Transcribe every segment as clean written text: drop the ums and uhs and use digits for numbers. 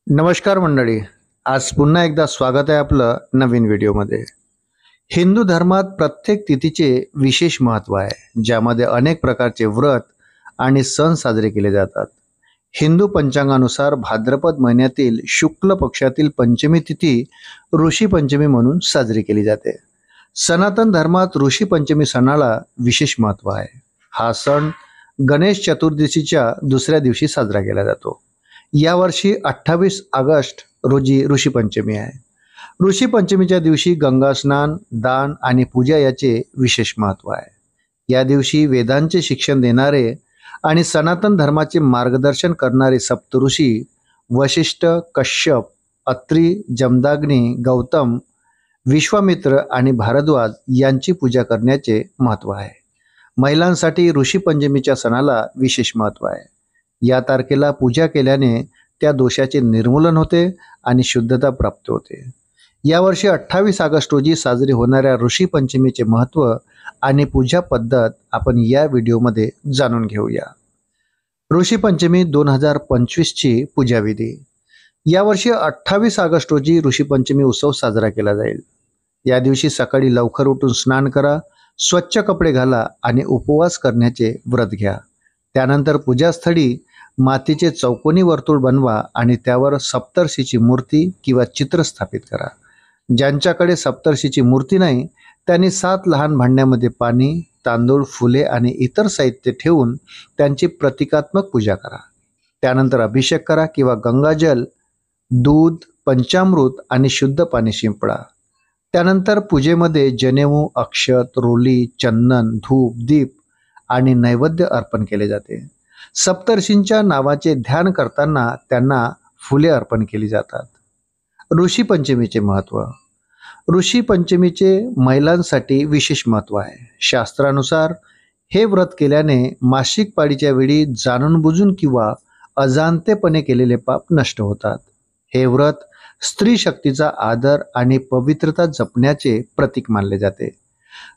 नमस्कार मंडळी, आज पुन्हा एकदा स्वागत आहे आपलं नवीन व्हिडिओमध्ये। हिंदू धर्मात प्रत्येक तिथीचे विशेष महत्त्व आहे, ज्यामध्ये अनेक प्रकारचे व्रत आणि सण साजरे केले जातात। हिंदू पंचांगानुसार भाद्रपद महिन्यातील शुक्ल पक्षातील पंचमी तिथी ऋषी पंचमी म्हणून साजरी केली जाते। सनातन धर्मात ऋषी पंचमी सणाला विशेष महत्त्व आहे। हा सण गणेश चतुर्दशीच्या दुसऱ्या दिवशी साजरा केला जातो। यावर्षी 28 ऑगस्ट रोजी ऋषी पंचमी आहे। ऋषी पंचमीच्या दिवशी गंगा स्नान, दान आणि पूजा याचे विशेष महत्त्व आहे। या दिवशी वेदांचे शिक्षण देणारे आणि सनातन धर्माचे मार्गदर्शन करणारे सप्तऋषी वशिष्ठ, कश्यप, अत्री, जमदाग्नी, गौतम, विश्वामित्र आणि भारद्वाज यांची पूजा करण्याचे महत्त्व आहे। महिलांसाठी ऋषी पंचमीच्या सणाला विशेष महत्त्व आहे। या तारखेला पूजा केल्याने त्या दोषाचे निर्मूलन होते आणि शुद्धता प्राप्त होते। यावर्षी 28 ऑगस्ट रोजी साजरी होणाऱ्या ऋषी पंचमीचे महत्त्व आणि पूजा पद्धत आपण या व्हिडिओमध्ये जाणून घेऊया। ऋषी पंचमी 2025 ची पूजाविधी। यावर्षी 28 ऑगस्ट रोजी ऋषी पंचमी उत्सव साजरा केला जाईल। या दिवशी सकाळी लवकर उठून स्नान करा, स्वच्छ कपडे घाला आणि उपवास करण्याचे व्रत घ्या। त्यानंतर पूजास्थळी मातीचे चौकोनी वर्तुळ बनवा आणि त्यावर सप्तर्षीची मूर्ती किंवा चित्र स्थापित करा। ज्यांच्याकडे सप्तर्षीची मूर्ती नाही त्यांनी 7 लहान भांड्यामध्ये पाणी, तांदूळ, फुले आणि इतर साहित्य ठेवून त्यांची प्रतिकात्मक पूजा करा। त्यानंतर अभिषेक करा किंवा गंगाजल, दूध, पंचामृत आणि शुद्ध पाणी शिंपडा। त्यानंतर पूजेमध्ये जनेऊ, अक्षत, रोली, चंदन, धूप, दीप आणि नैवेद्य अर्पण केले जाते। सप्तर्षींच्या नावाचे ध्यान करताना त्यांना फुले अर्पण केली जातात। ऋषी पंचमीचे महत्त्व। ऋषी पंचमीचे महिलांसाठी विशेष महत्त्व आहे। शास्त्रानुसार हे व्रत केल्याने मासिक पाळीच्या वेळी जाणून बुजून किंवा अजाणतेपणे केलेले पाप नष्ट होतात। हे व्रत स्त्री शक्तीचा आदर आणि पवित्रता जपण्याचे प्रतीक मानले जाते।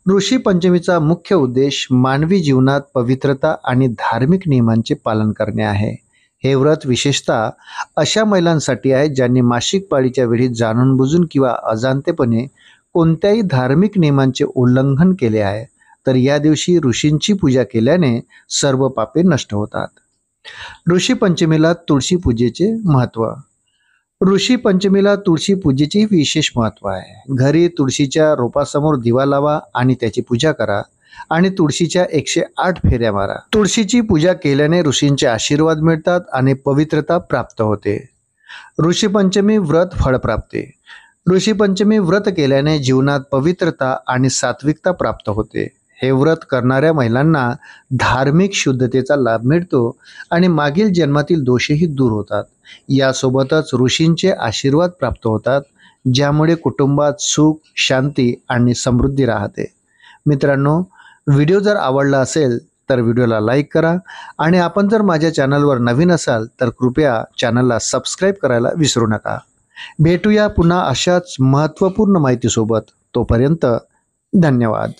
ऋषी पंचमीचा मुख्य उद्देश मानवी जीवनात पवित्रता आणि धार्मिक नियमांचे पालन करणे आहे। हे व्रत विशेषतः अशा महिलांसाठी आहे ज्यांनी मासिक पाळीच्या वेळी जाणून बुजून किंवा अजाणतेपणे कोणत्याही धार्मिक नियमांचे उल्लंघन केले आहे, तर या दिवशी ऋषींची पूजा केल्याने सर्व पापे नष्ट होतात। ऋषी पंचमीला तुळशी पूजेचे महत्त्व। ऋषी पंचमीला तुळशी पूजेचे विशेष महत्त्व आहे। घरी तुळशीच्या रोपासमोर दिवा लावा आणि त्याची पूजा करा आणि तुळशीच्या 108 फेऱ्या मारा। तुळशीची पूजा केल्याने ऋषींचे आशीर्वाद मिळतात आणि पवित्रता प्राप्त होते। ऋषी पंचमी व्रत फळप्राप्ती। ऋषी पंचमी व्रत केल्याने जीवनात पवित्रता आणि सात्विकता प्राप्त होते। हे व्रत करणाऱ्या महिलांना धार्मिक शुद्धतेचा लाभ मिळतो आणि मागील जन्मातील दोषही दूर होतात। यासोबतच ऋषींचे आशीर्वाद प्राप्त होतात, ज्यामुळे कुटुंबात सुख, शांती आणि समृद्धी राहते। मित्रांनो, व्हिडिओ जर आवडला असेल तर व्हिडिओला लाईक करा आणि आपण जर माझ्या चॅनलवर नवीन असाल तर कृपया चॅनलला सबस्क्राईब करायला विसरू नका। भेटूया पुन्हा अशाच महत्त्वपूर्ण माहितीसोबत। तोपर्यंत धन्यवाद।